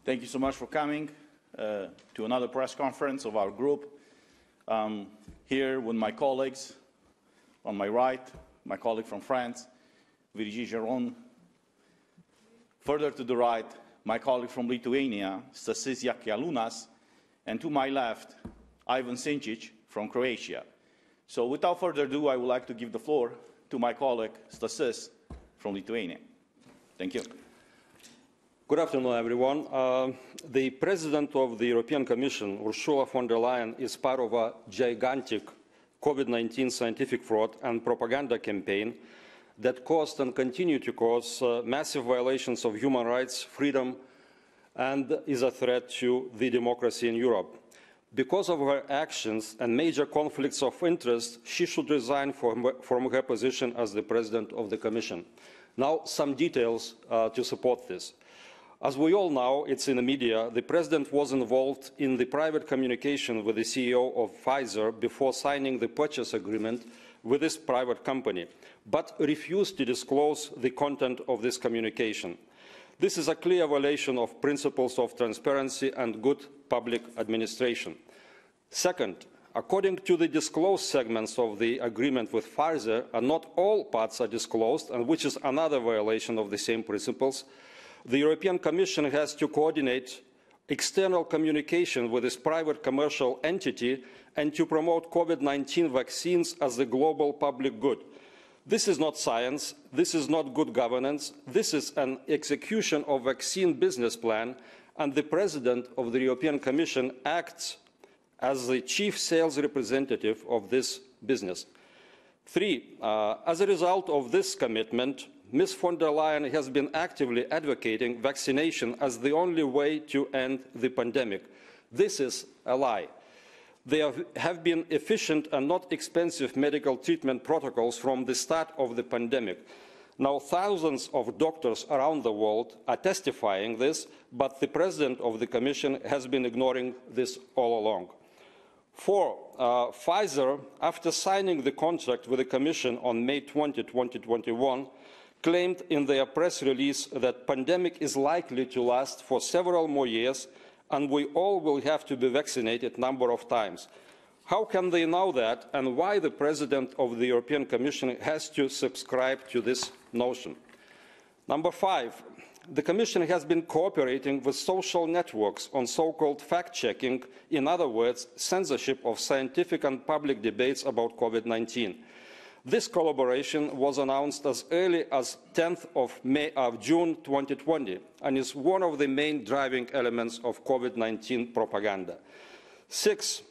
Thank you so much for coming to another press conference of our group. Here with my colleagues, on my right, my colleague from France, Virginie Geron. Further to the right, my colleague from Lithuania, Stasys Jakialunas, and to my left, Ivan Sinčić from Croatia. So without further ado, I would like to give the floor to my colleague, Stasys, from Lithuania. Thank you. Good afternoon, everyone. The President of the European Commission, Ursula von der Leyen, is part of a gigantic COVID-19 scientific fraud and propaganda campaign that caused and continue to cause massive violations of human rights, freedom, and is a threat to the democracy in Europe. Because of her actions and major conflicts of interest, she should resign from her position as the President of the Commission. Now, some details to support this. As we all know, it's in the media, the President was involved in the private communication with the CEO of Pfizer before signing the purchase agreement with this private company, but refused to disclose the content of this communication. This is a clear violation of principles of transparency and good public administration. Second, according to the disclosed segments of the agreement with Pfizer, and not all parts are disclosed, and which is another violation of the same principles, the European Commission has to coordinate external communication with this private commercial entity and to promote COVID-19 vaccines as the global public good. This is not science, this is not good governance, this is an execution of vaccine business plan, and the President of the European Commission acts as the chief sales representative of this business. Three, as a result of this commitment, Ms. von der Leyen has been actively advocating vaccination as the only way to end the pandemic. This is a lie. There have been efficient and not expensive medical treatment protocols from the start of the pandemic. Now, thousands of doctors around the world are testifying this, but the President of the Commission has been ignoring this all along. Four, Pfizer, after signing the contract with the Commission on May 20, 2021, claimed in their press release that the pandemic is likely to last for several more years and we all will have to be vaccinated a number of times. How can they know that, and why the President of the European Commission has to subscribe to this notion? Number five, the Commission has been cooperating with social networks on so-called fact-checking, in other words, censorship of scientific and public debates about COVID-19. This collaboration was announced as early as 10th of June 2020 and is one of the main driving elements of COVID-19 propaganda. Six,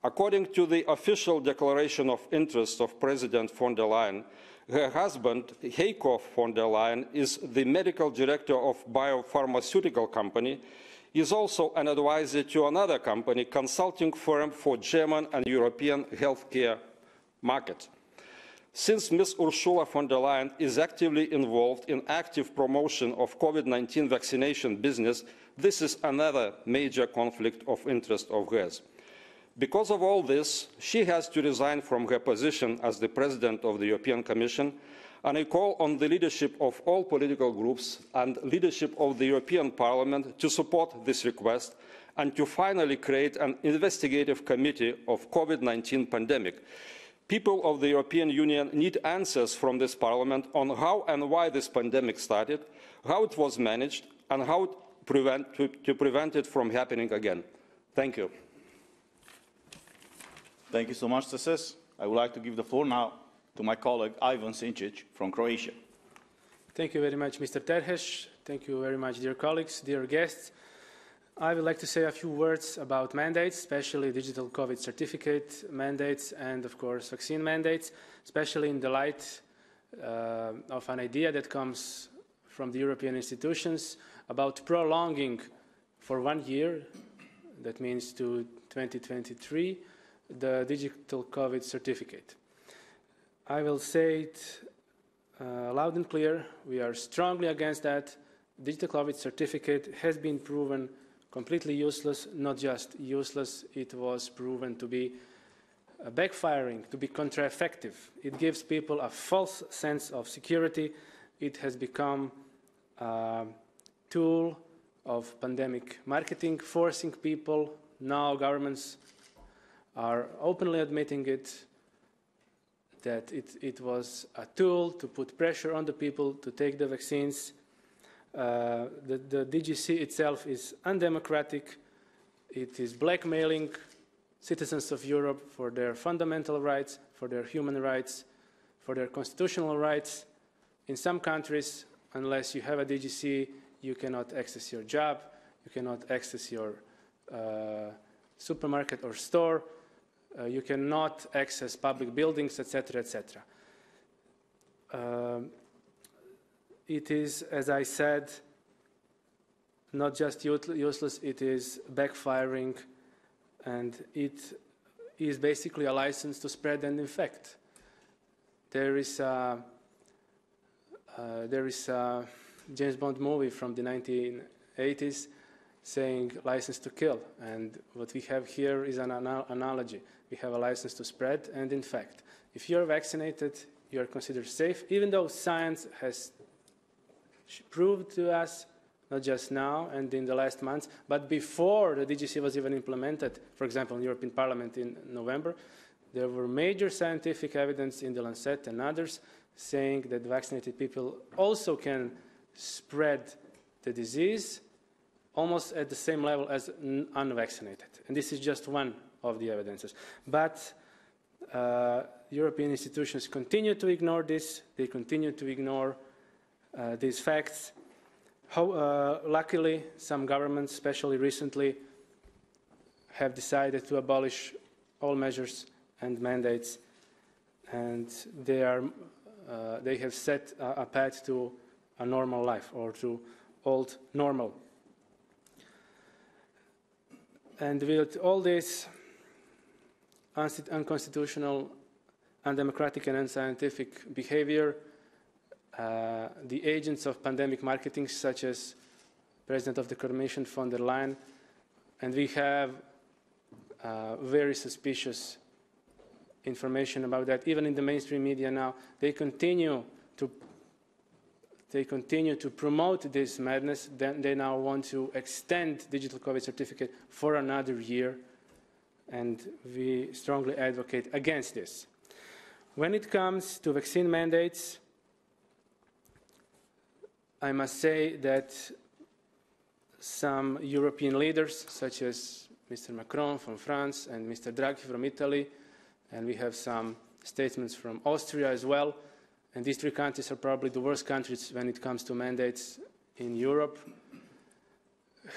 according to the official declaration of interest of President von der Leyen, her husband, Heiko von der Leyen, is the medical director of a biopharmaceutical company, is also an advisor to another company, consulting firm for German and European healthcare market. Since Ms. Ursula von der Leyen is actively involved in active promotion of COVID-19 vaccination business, this is another major conflict of interest of hers. Because of all this, she has to resign from her position as the President of the European Commission, and I call on the leadership of all political groups and leadership of the European Parliament to support this request and to finally create an investigative committee of COVID-19 pandemic. People of the European Union need answers from this Parliament on how and why this pandemic started, how it was managed, and how to prevent it from happening again. Thank you. Thank you so much, Stasys. I would like to give the floor now to my colleague Ivan Sinčić from Croatia. Thank you very much, Mr. Terhes. Thank you very much, dear colleagues, dear guests. I would like to say a few words about mandates, especially digital COVID certificate mandates and, of course, vaccine mandates, especially in the light of an idea that comes from the European institutions about prolonging for 1 year, that means to 2023, the digital COVID certificate. I will say it loud and clear, we are strongly against that. Digital COVID certificate has been proven completely useless, not just useless, it was proven to be backfiring, to be counter-effective. It gives people a false sense of security. It has become a tool of pandemic marketing, forcing people. Now governments are openly admitting it, that it was a tool to put pressure on the people to take the vaccines. The DGC itself is undemocratic. It is blackmailing citizens of Europe for their fundamental rights, for their human rights, for their constitutional rights. In some countries, unless you have a DGC, you cannot access your job, you cannot access your supermarket or store, you cannot access public buildings, etc., etc. It is, as I said, not just useless, it is backfiring, and it is basically a license to spread and infect. There is a James Bond movie from the 1980s saying license to kill, and what we have here is an analogy. We have a license to spread and infect. If you're vaccinated, you're considered safe, even though science has proved to us, not just now and in the last months, but before the DGC was even implemented, for example, in the European Parliament in November, there were major scientific evidence in the Lancet and others saying that vaccinated people also can spread the disease almost at the same level as unvaccinated. And this is just one of the evidences. But European institutions continue to ignore this. They continue to ignore these facts. Luckily, some governments, especially recently, have decided to abolish all measures and mandates, and they have set a path to a normal life, or to old normal. And with all this unconstitutional, undemocratic and unscientific behavior, the agents of pandemic marketing, such as President of the Commission von der Leyen, and we have very suspicious information about that, even in the mainstream media now, they continue to promote this madness. Then they now want to extend digital COVID certificate for another year, and we strongly advocate against this. When it comes to vaccine mandates, I must say that some European leaders, such as Mr. Macron from France and Mr. Draghi from Italy, and we have some statements from Austria as well, and these three countries are probably the worst countries when it comes to mandates in Europe,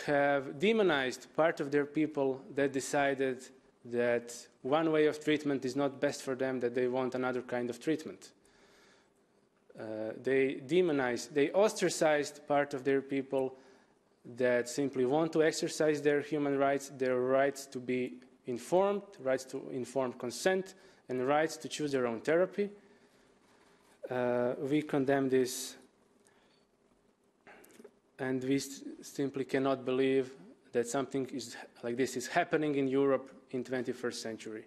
have demonized part of their people that decided that one way of treatment is not best for them, that they want another kind of treatment. They demonized, they ostracized part of their people that simply want to exercise their human rights, their rights to be informed, rights to informed consent, and rights to choose their own therapy. We condemn this, and we simply cannot believe that something like this is happening in Europe in the 21st century.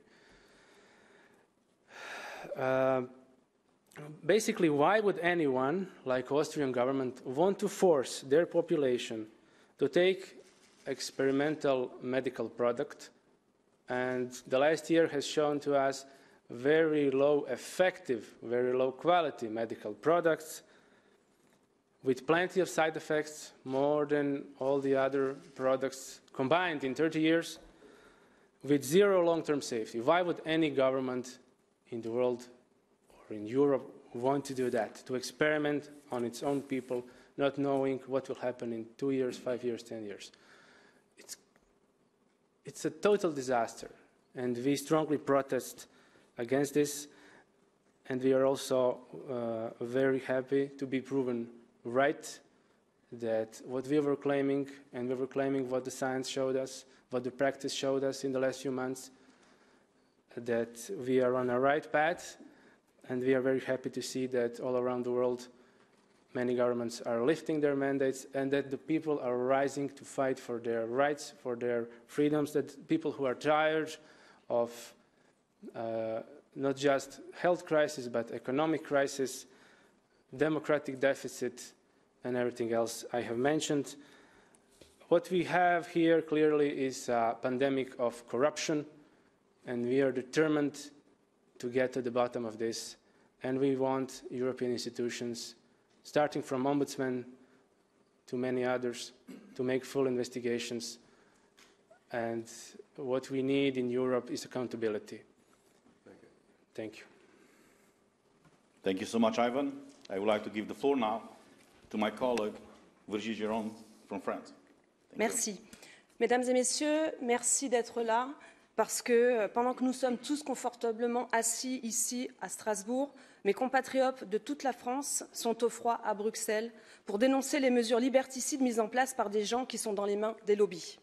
Basically, why would anyone, like Austrian government, want to force their population to take experimental medical product? And the last year has shown to us very low effective, very low quality medical products with plenty of side effects, more than all the other products combined in 30 years, with zero long-term safety. Why would any government in the world or in Europe want to do that, to experiment on its own people, not knowing what will happen in 2 years, 5 years, 10 years? It's a total disaster, and we strongly protest against this, and we are also very happy to be proven right, that what we were claiming, and we were claiming what the science showed us, what the practice showed us in the last few months, that we are on a right path, and we are very happy to see that all around the world many governments are lifting their mandates, and that the people are rising to fight for their rights, for their freedoms, that people who are tired of not just health crisis, but economic crisis, democratic deficit, and everything else I have mentioned, What we have here clearly is a pandemic of corruption, and we are determined to get to the bottom of this. And we want European institutions, starting from Ombudsman to many others, to make full investigations. And what we need in Europe is accountability. Thank you. Thank you so much, Ivan. I would like to give the floor now to my colleague, Virginie Giron from France. Merci. Mesdames et messieurs, merci d'être là, parce que pendant que nous sommes tous confortablement assis ici à Strasbourg, mes compatriotes de toute la France sont au froid à Bruxelles pour dénoncer les mesures liberticides mises en place par des gens qui sont dans les mains des lobbies.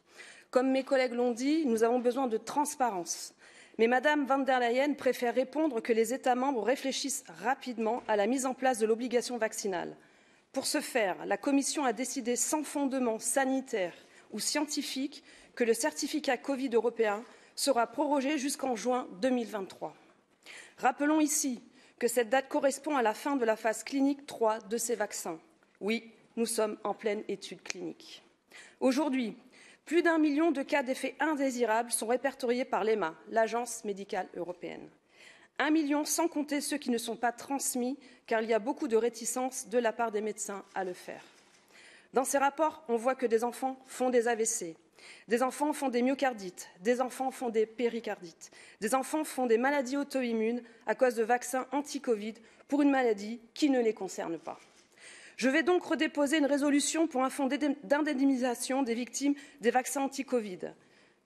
Comme mes collègues l'ont dit, nous avons besoin de transparence. Mais Mme van der Leyen préfère répondre que les États membres réfléchissent rapidement à la mise en place de l'obligation vaccinale. Pour ce faire, la Commission a décidé sans fondement sanitaire ou scientifique que le certificat Covid européen sera prorogé jusqu'en juin 2023. Rappelons ici que cette date correspond à la fin de la phase clinique 3 de ces vaccins. Oui, nous sommes en pleine étude clinique. Aujourd'hui, plus d'1 million de cas d'effets indésirables sont répertoriés par l'EMA, l'Agence médicale européenne. 1 million sans compter ceux qui ne sont pas transmis, car il y a beaucoup de réticence de la part des médecins à le faire. Dans ces rapports, on voit que des enfants font des AVC, des enfants font des myocardites, des enfants font des péricardites, des enfants font des maladies auto-immunes à cause de vaccins anti-Covid pour une maladie qui ne les concerne pas. Je vais donc redéposer une résolution pour un fonds d'indemnisation des victimes des vaccins anti-Covid.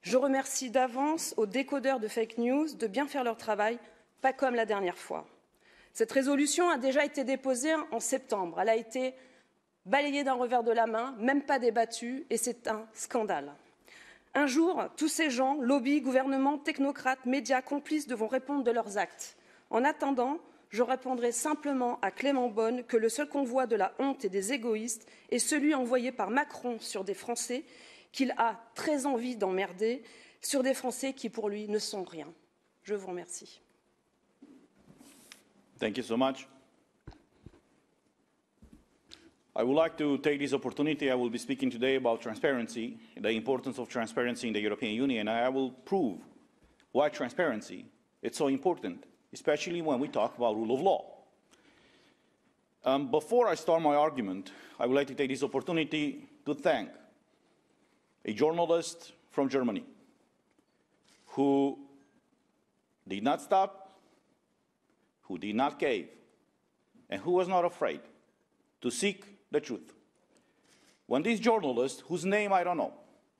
Je remercie d'avance aux décodeurs de fake news de bien faire leur travail, pas comme la dernière fois. Cette résolution a déjà été déposée en septembre. Elle a été balayée d'un revers de la main, même pas débattue, et c'est un scandale. Un jour, tous ces gens, lobbies, gouvernements, technocrates, médias, complices, devront répondre de leurs actes. En attendant, je répondrai simplement à Clément Beaune que le seul convoi de la honte et des égoïstes est celui envoyé par Macron sur des Français qu'il a très envie d'emmerder, sur des Français qui, pour lui, ne sont rien. Je vous remercie. Thank you so much. I would like to take this opportunity. I will be speaking today about transparency, the importance of transparency in the European Union, and I will prove why transparency is so important, especially when we talk about rule of law. Before I start my argument, I would like to take this opportunity to thank a journalist from Germany who did not stop, who did not cave, and who was not afraid to seek the truth. When this journalist, whose name I don't know,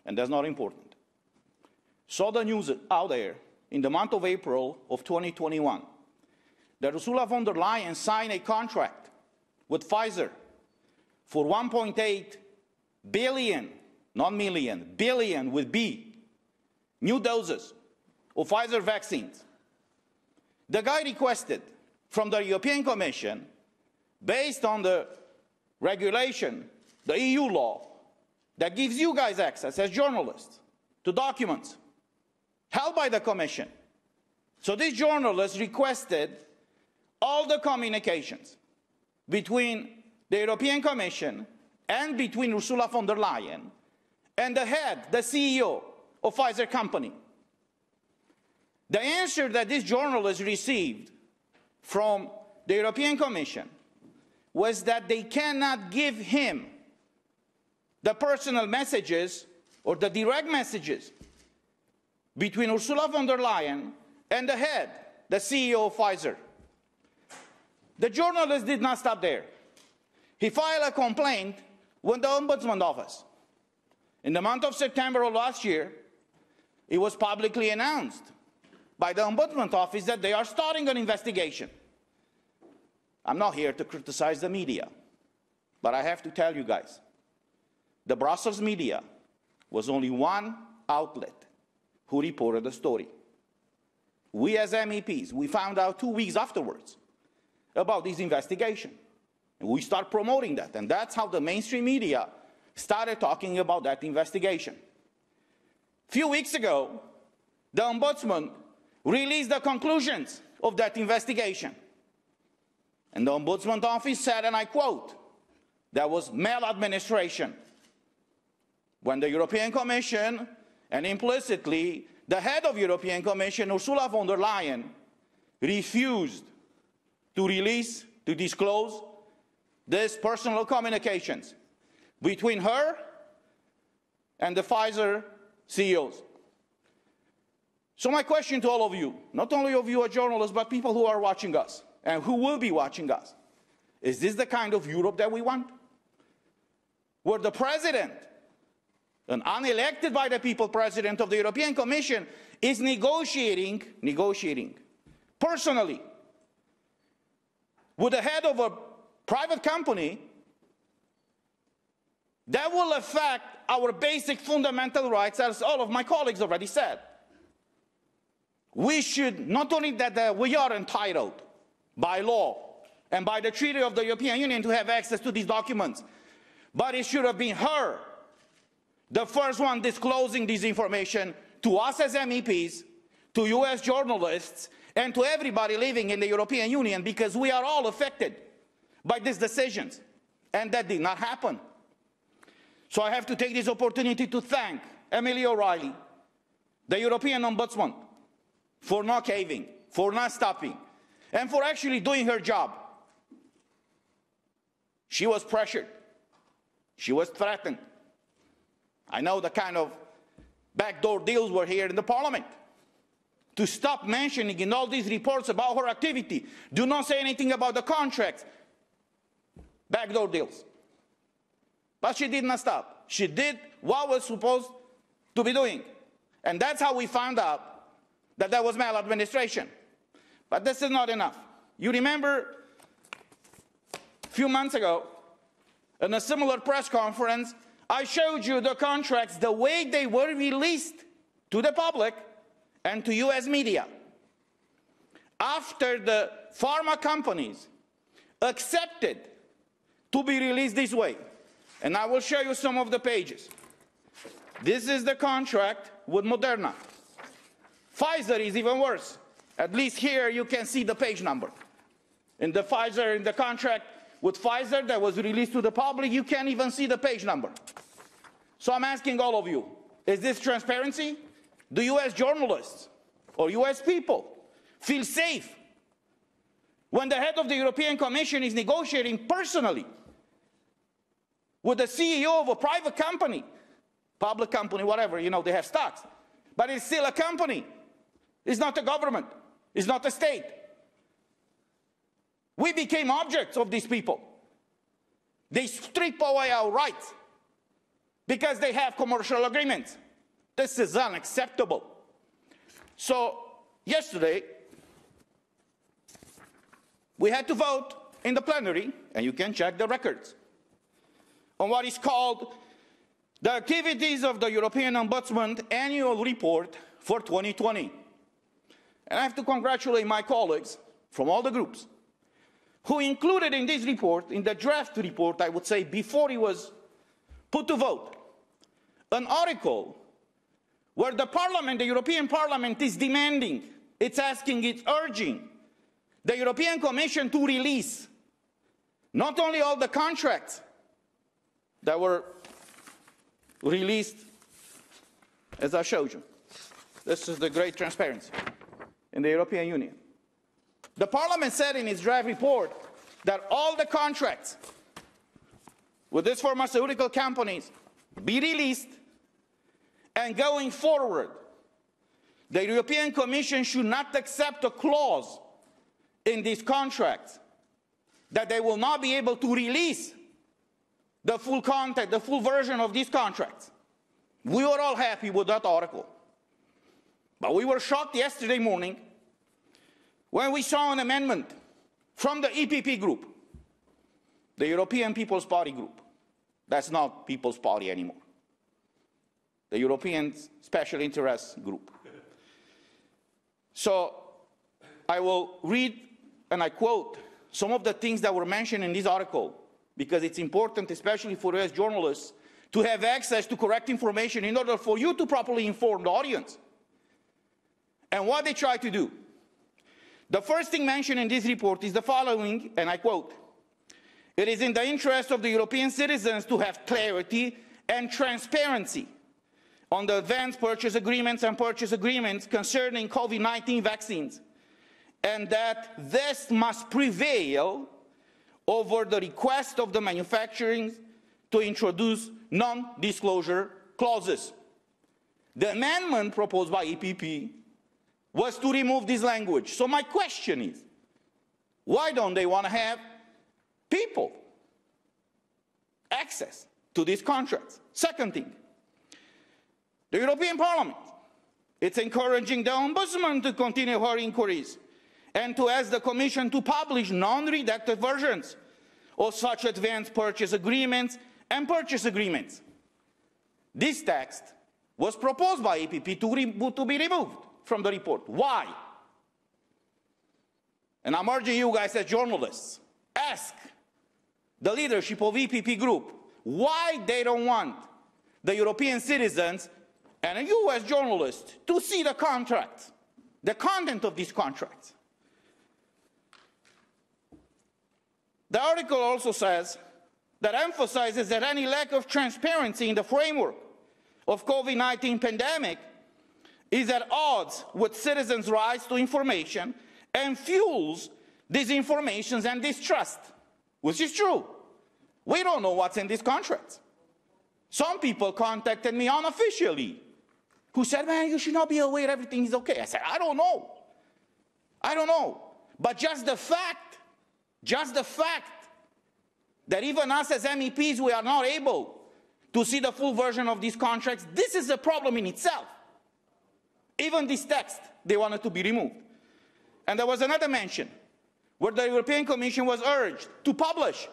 and that's not important, saw the news out there in the month of April of 2021 that Ursula von der Leyen signed a contract with Pfizer for 1.8 billion, not million, billion with B, new doses of Pfizer vaccines. The guy requested from the European Commission, based on the regulation, the EU law, that gives you guys access as journalists to documents held by the Commission. So this journalist requested all the communications between the European Commission and between Ursula von der Leyen and the head, the CEO of Pfizer company. The answer that this journalist received from the European Commission was that they cannot give him the personal messages or the direct messages between Ursula von der Leyen and the head, the CEO of Pfizer. The journalist did not stop there. He filed a complaint with the Ombudsman Office. In the month of September of last year, it was publicly announced by the Ombudsman Office that they are starting an investigation. I'm not here to criticize the media, but I have to tell you guys, the Brussels media was only one outlet who reported the story. We as MEPs, we found out 2 weeks afterwards about this investigation. And we start promoting that, and that's how the mainstream media started talking about that investigation. A few weeks ago, the Ombudsman released the conclusions of that investigation. And the Ombudsman Office said, and I quote, there was maladministration. when the European Commission, and implicitly the head of the European Commission, Ursula von der Leyen, refused to release, to disclose these personal communications between her and the Pfizer CEOs. So my question to all of you, not only of you as journalists, but people who are watching us and who will be watching us, is this the kind of Europe that we want? Where the president, an unelected by the people president of the European Commission, is negotiating personally with the head of a private company that will affect our basic fundamental rights, as all of my colleagues already said. We should, not only that we are entitled by law and by the Treaty of the European Union to have access to these documents, but it should have been her, the first one disclosing this information to us as MEPs, to US journalists, and to everybody living in the European Union, because we are all affected by these decisions. And that did not happen. So I have to take this opportunity to thank Emily O'Reilly, the European Ombudsman, for not caving, for not stopping, and for actually doing her job. She was pressured. She was threatened. I know the kind of backdoor deals were here in the Parliament. To stop mentioning in all these reports about her activity, do not say anything about the contracts. Backdoor deals. But she did not stop. She did what was supposed to be doing. And that's how we found out that there was maladministration. But this is not enough. You remember a few months ago, in a similar press conference, I showed you the contracts, the way they were released to the public and to US media. After the pharma companies accepted to be released this way. And I will show you some of the pages. This is the contract with Moderna. Pfizer is even worse. At least here you can see the page number. In the contract with Pfizer that was released to the public, you can't even see the page number. So I'm asking all of you, is this transparency? Do US journalists or US people feel safe when the head of the European Commission is negotiating personally with the CEO of a private company, public company, whatever, you know, they have stocks, but it's still a company. It's not a government. It's not a state. We became objects of these people. They strip away our rights because they have commercial agreements. This is unacceptable. So yesterday, we had to vote in the plenary, and you can check the records, on what is called the activities of the European Ombudsman annual report for 2020. And I have to congratulate my colleagues from all the groups who included in this report, in the draft report, I would say, before it was put to vote, an article where the Parliament, the European Parliament, is demanding, it's asking, it's urging the European Commission to release not only all the contracts that were released, as I showed you. This is the great transparency in the European Union. The Parliament said in its draft report that all the contracts with these pharmaceutical companies be released, and going forward, the European Commission should not accept a clause in these contracts that they will not be able to release the full content, the full version of these contracts. We were all happy with that article. But we were shocked yesterday morning when we saw an amendment from the EPP group, the European People's Party group. That's not People's Party anymore. The European Special Interest Group. So I will read, and I quote, some of the things that were mentioned in this article, because it's important, especially for us journalists, to have access to correct information in order for you to properly inform the audience. And what they try to do. The first thing mentioned in this report is the following, and I quote, "It is in the interest of the European citizens to have clarity and transparency on the advance purchase agreements and purchase agreements concerning COVID-19 vaccines, and that this must prevail over the request of the manufacturers to introduce non-disclosure clauses. The amendment proposed by EPP was to remove this language. So my question is, why don't they want to have people access to these contracts? Second thing, the European Parliament, it's encouraging the Ombudsman to continue her inquiries and to ask the Commission to publish non-redacted versions of such advanced purchase agreements and purchase agreements. This text was proposed by EPP to be removed from the report. Why? And I'm urging you guys as journalists, ask the leadership of EPP group why they don't want the European citizens and you as journalists to see the contract, the content of these contracts. The article also says that emphasizes that any lack of transparency in the framework of COVID-19 pandemic is at odds with citizens' rights to information and fuels disinformation and distrust, which is true. We don't know what's in these contracts. Some people contacted me unofficially who said, man, you should not be aware everything is okay. I said, I don't know. I don't know. But just the fact that even us as MEPs, we are not able to see the full version of these contracts, this is a problem in itself. Even this text, they wanted to be removed. And there was another mention where the European Commission was urged to publish,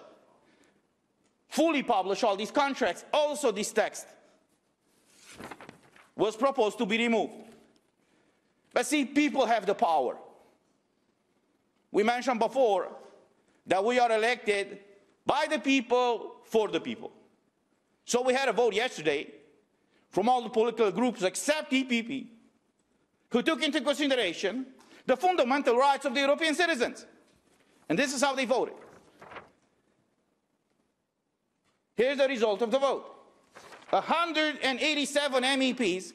fully publish all these contracts. Also this text was proposed to be removed. But see, people have the power. We mentioned before that we are elected by the people, for the people. So we had a vote yesterday from all the political groups except EPP, who took into consideration the fundamental rights of the European citizens. And this is how they voted. Here's the result of the vote. 187 MEPs,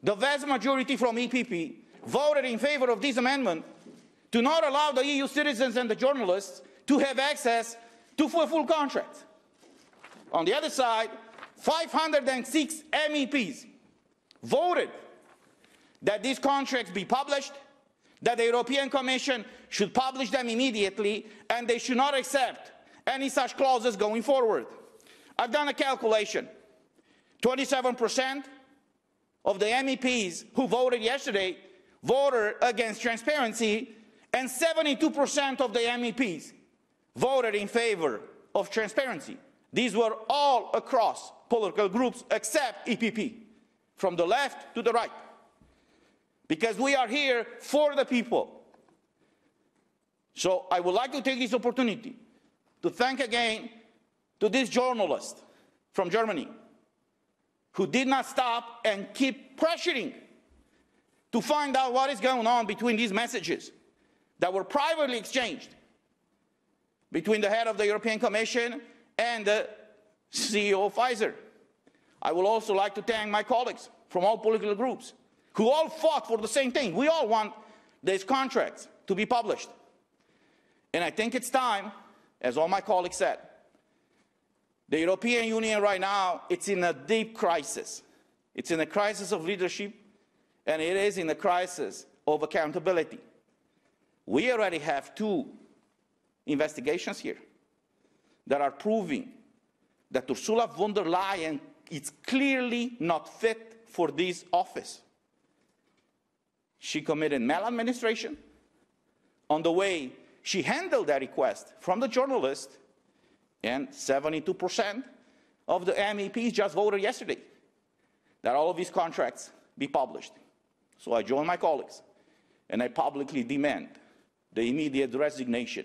the vast majority from EPP, voted in favor of this amendment to not allow the EU citizens and the journalists to have access to full contracts. On the other side, 506 MEPs voted that these contracts be published, that the European Commission should publish them immediately, and they should not accept any such clauses going forward. I've done a calculation. 27% of the MEPs who voted yesterday voted against transparency, and 72% of the MEPs voted in favor of transparency. These were all across political groups except EPP, from the left to the right. Because we are here for the people. So I would like to take this opportunity to thank again to this journalist from Germany who did not stop and keep pressuring to find out what is going on between these messages that were privately exchanged between the head of the European Commission and the CEO of Pfizer. I would also like to thank my colleagues from all political groups who all fought for the same thing. We all want these contracts to be published. And I think it's time, as all my colleagues said, the European Union right now, it's in a deep crisis. It's in a crisis of leadership, and it is in a crisis of accountability. We already have 2 investigations here that are proving that Ursula von der Leyen is clearly not fit for this office. She committed maladministration on the way she handled that request from the journalist, and 72% of the MEPs just voted yesterday that all of these contracts be published. So I join my colleagues and I publicly demand the immediate resignation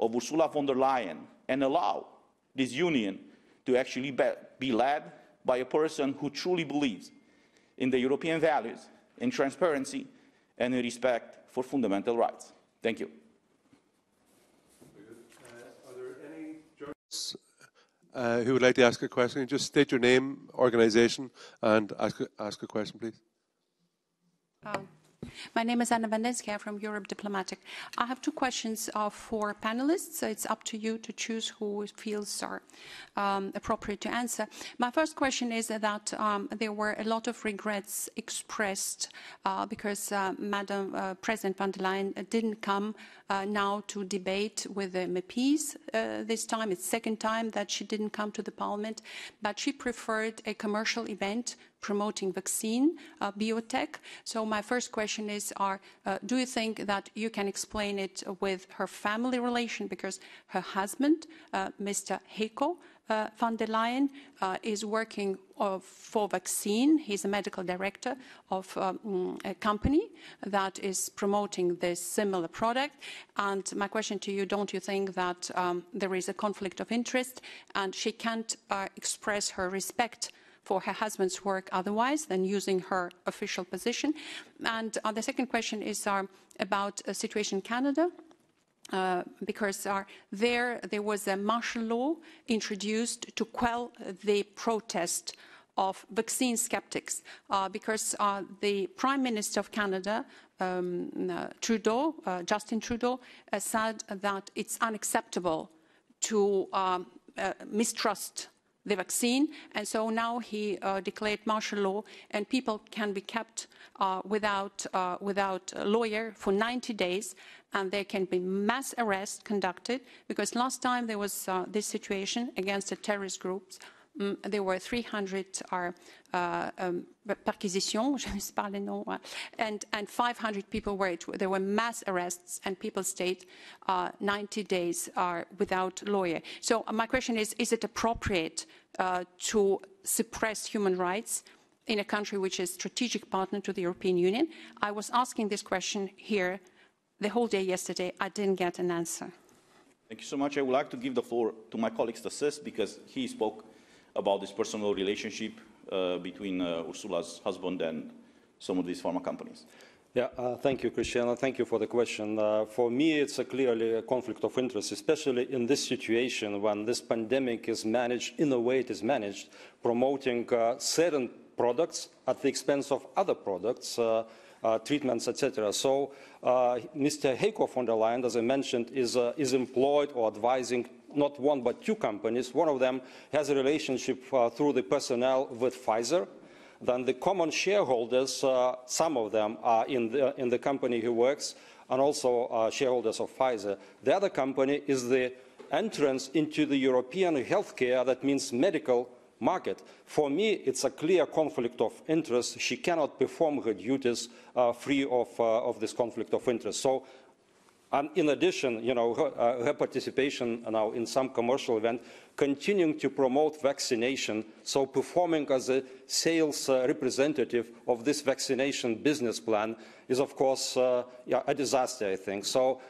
of Ursula von der Leyen and allow this union to actually be led by a person who truly believes in the European values, in transparency, and in respect for fundamental rights. Thank you. Are there any journalists who would like to ask a question. Just state your name, organisation, and ask a question, please. My name is Anna Vandensky from Europe Diplomatic. I have two questions for panelists. So it's up to you to choose who feels are appropriate to answer. My first question is that there were a lot of regrets expressed because Madam President von der Leyen didn't come now to debate with the MEPs this time. It's the second time that she didn't come to the Parliament, but she preferred a commercial event promoting vaccine, biotech. So my first question is, do you think that you can explain it with her family relation? Because her husband, Mr. Heiko von der Leyen, is working for vaccine. He's a medical director of a company that is promoting this similar product. And my question to you, don't you think that there is a conflict of interest and she can't express her respect for her husband's work otherwise than using her official position? And the second question is about a situation in Canada, because there was a martial law introduced to quell the protest of vaccine skeptics, because the Prime Minister of Canada, Trudeau, Justin Trudeau, said that it's unacceptable to mistrust the vaccine, and so now he declared martial law, and people can be kept without a lawyer for 90 days, and there can be mass arrests conducted, because last time there was this situation against the terrorist groups. There were 300 perquisitions, je ne sais pas les noms, and 500 people were, there were mass arrests, and people stayed 90 days without lawyer. So my question is it appropriate to suppress human rights in a country which is a strategic partner to the European Union? I was asking this question here the whole day yesterday. I didn't get an answer. Thank you so much. I would like to give the floor to my colleague Stasis, because he spoke about this personal relationship between Ursula's husband and some of these pharma companies. Yeah, thank you, Cristiano. Thank you for the question. For me, it's clearly a conflict of interest, especially in this situation when this pandemic is managed in the way it is managed, promoting certain products at the expense of other products, treatments, etc. So Mr. Heiko von der Leyen, as I mentioned, is employed or advising not one but two companies. One of them has a relationship through the personnel with Pfizer. Then the common shareholders, some of them are in the company he works, and also shareholders of Pfizer. The other company is the entrance into the European healthcare, that means medical market. For me, it's a clear conflict of interest. She cannot perform her duties free of this conflict of interest. So, in addition, you know, her participation now in some commercial event, continuing to promote vaccination, so performing as a sales representative of this vaccination business plan is, of course, a disaster, I think. So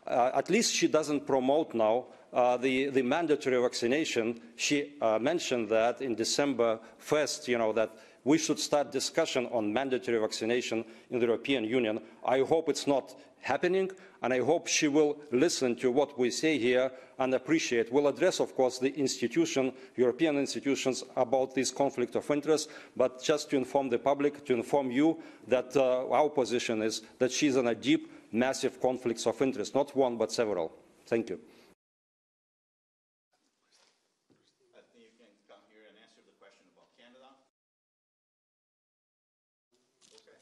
at least she doesn't promote now the mandatory vaccination. She mentioned that in December 1st, you know, that we should start discussion on mandatory vaccination in the European Union. I hope it's not happening, and I hope she will listen to what we say here and appreciate. We'll address, of course, the European institutions about this conflict of interest, but just to inform the public, to inform you that our position is that she's in a deep, massive conflicts of interest, not one, but several. Thank you. I think you can come here and answer the question about Canada. Okay.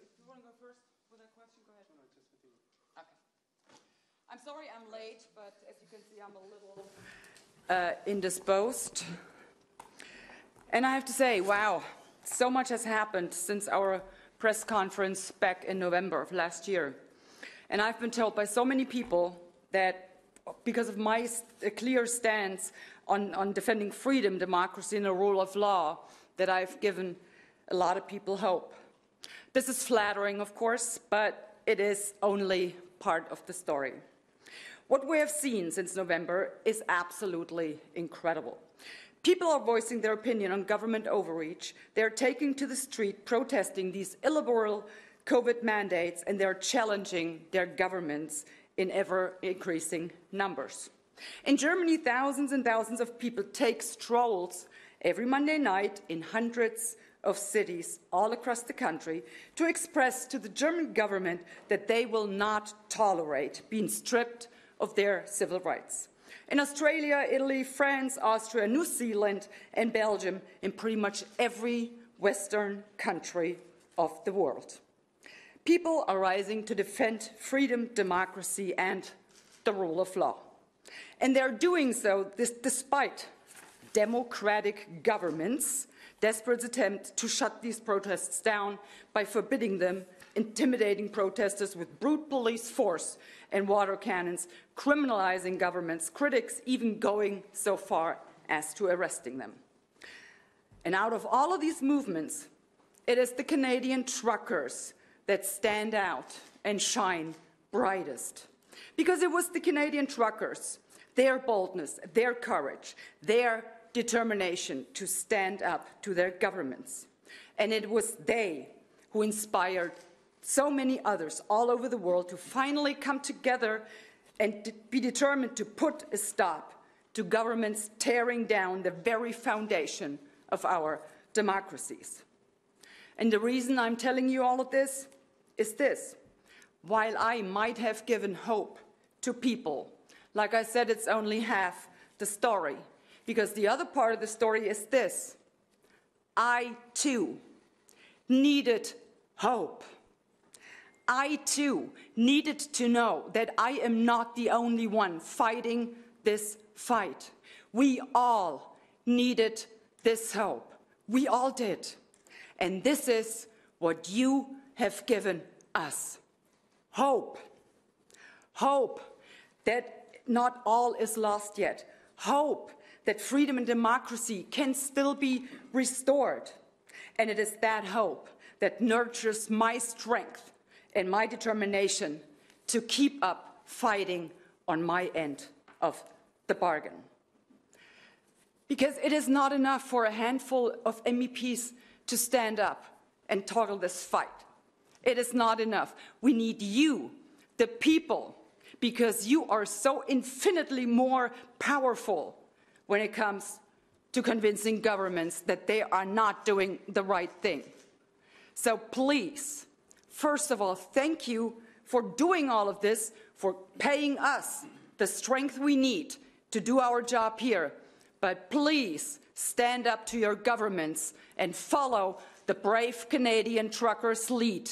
If you want to go first with that question, go ahead. No, just with you. Okay. I'm sorry I'm late, but as you can see, I'm a little indisposed. And I have to say, wow, so much has happened since our press conference back in November of last year. And I've been told by so many people that because of my clear stance on defending freedom, democracy, and the rule of law, that I've given a lot of people hope. This is flattering, of course, but it is only part of the story. What we have seen since November is absolutely incredible. People are voicing their opinion on government overreach. They're taking to the street, protesting these illiberal COVID mandates, and they're challenging their governments in ever-increasing numbers. In Germany, thousands and thousands of people take strolls every Monday night in hundreds of cities all across the country to express to the German government that they will not tolerate being stripped of their civil rights. In Australia, Italy, France, Austria, New Zealand, and Belgium, in pretty much every Western country of the world. People are rising to defend freedom, democracy, and the rule of law. And they're doing so despite democratic governments' desperate attempt to shut these protests down by forbidding them, intimidating protesters with brute police force and water cannons, criminalizing governments, critics even going so far as to arresting them. And out of all of these movements, it is the Canadian truckers that stand out and shine brightest. Because it was the Canadian truckers, their boldness, their courage, their determination to stand up to their governments. And it was they who inspired so many others all over the world to finally come together and be determined to put a stop to governments tearing down the very foundation of our democracies. And the reason I'm telling you all of this is this. While I might have given hope to people, like I said, it's only half the story, because the other part of the story is this. I, too, needed hope. I, too, needed to know that I am not the only one fighting this fight. We all needed this hope. We all did. And this is what you have given us. Hope. Hope that not all is lost yet. Hope that freedom and democracy can still be restored. And it is that hope that nurtures my strength and my determination to keep up fighting on my end of the bargain. Because it is not enough for a handful of MEPs to stand up and toggle this fight. It is not enough. We need you, the people, because you are so infinitely more powerful when it comes to convincing governments that they are not doing the right thing. So please, first of all, thank you for doing all of this, for paying us the strength we need to do our job here. But please stand up to your governments and follow the brave Canadian truckers' lead.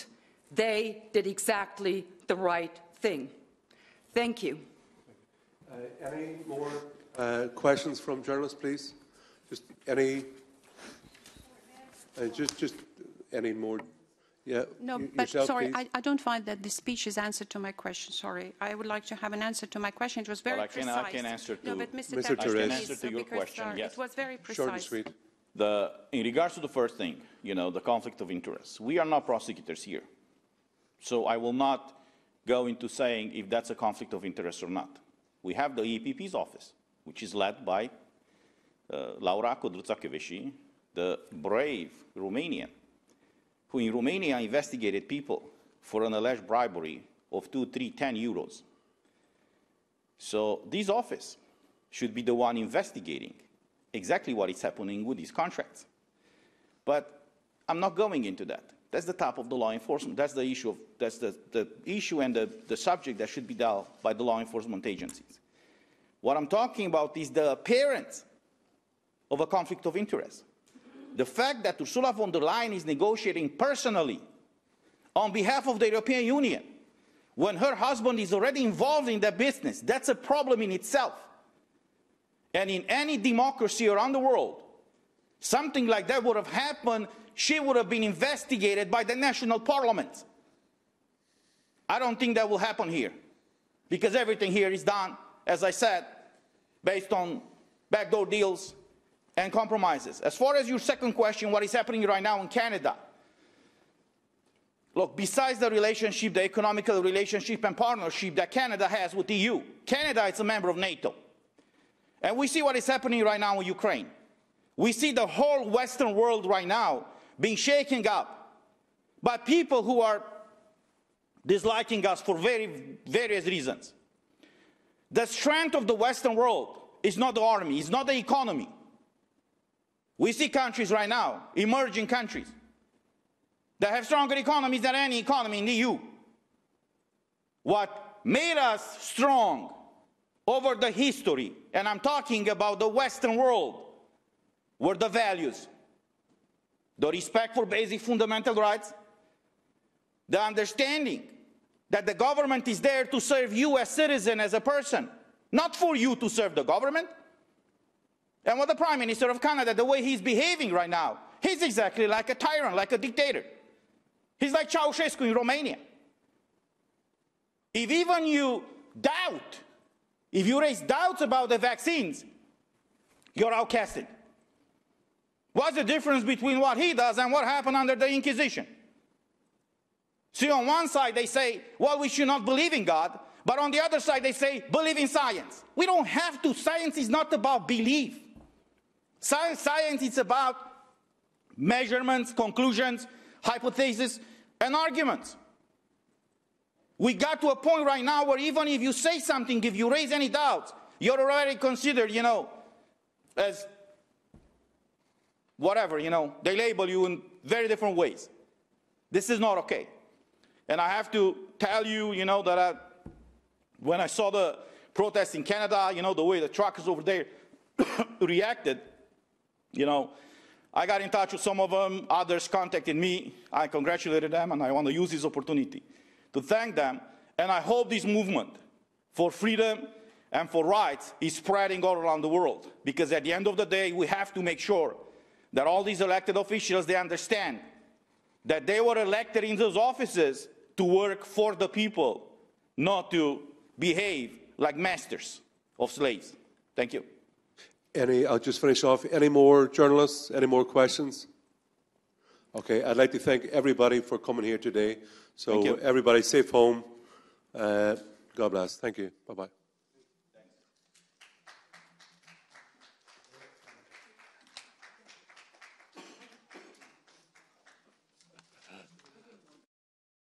They did exactly the right thing. Thank you. Any more questions from journalists, please? Just any? Just any more? Yeah. No, but sorry, I don't find that the speech is answer to my question. Sorry, I would like to have an answer to my question. It was very precise. I can answer to. No, but Mr. I can answer to your question. Yes. It was very precise. Short and sweet. In regards to the first thing, the conflict of interest, we are not prosecutors here. So I will not go into saying if that's a conflict of interest or not. We have the EPP's office, which is led by Laura Codruța-Kövesi, the brave Romanian, who in Romania investigated people for an alleged bribery of 2, 3, 10 euros. So this office should be the one investigating exactly what is happening with these contracts. But I'm not going into that. That's the top of the law enforcement. That's the issue, that's the issue and the subject that should be dealt by the law enforcement agencies. What I'm talking about is the appearance of a conflict of interest. The fact that Ursula von der Leyen is negotiating personally on behalf of the European Union when her husband is already involved in that business, that's a problem in itself. And in any democracy around the world, something like that would have happened, she would have been investigated by the national parliaments. I don't think that will happen here, because everything here is done, as I said, based on backdoor deals and compromises. As far as your second question, what is happening right now in Canada? Look, besides the relationship, the economical relationship and partnership that Canada has with the EU, Canada is a member of NATO. And we see what is happening right now in Ukraine. We see the whole Western world right now being shaken up by people who are disliking us for various reasons. The strength of the Western world is not the army, it's not the economy. We see countries right now, emerging countries, that have stronger economies than any economy in the EU. What made us strong over the history, and I'm talking about the Western world, were the values. The respect for basic fundamental rights, the understanding that the government is there to serve you as citizen, as a person, not for you to serve the government. And what the Prime Minister of Canada, the way he's behaving right now, he's exactly like a tyrant, like a dictator. He's like Ceausescu in Romania. If even you doubt, if you raise doubts about the vaccines, you're outcasted. What's the difference between what he does and what happened under the Inquisition? See, on one side they say, well, we should not believe in God, but on the other side they say, believe in science. We don't have to. Science is not about belief. Science is about measurements, conclusions, hypotheses, and arguments. We got to a point right now where even if you say something, if you raise any doubts, you're already considered, you know, as whatever, you know, they label you in very different ways. This is not okay. And I have to tell you, you know, that when I saw the protests in Canada, you know, the way the truckers over there reacted, you know, I got in touch with some of them, others contacted me, I congratulated them, and I want to use this opportunity to thank them, and I hope this movement for freedom and for rights is spreading all around the world, because at the end of the day, we have to make sure that all these elected officials, they understand that they were elected in those offices to work for the people, not to behave like masters of slaves. Thank you. I'll just finish off. Any more journalists? Any more questions? Okay, I'd like to thank everybody for coming here today. So everybody safe home. God bless. Thank you. Bye-bye.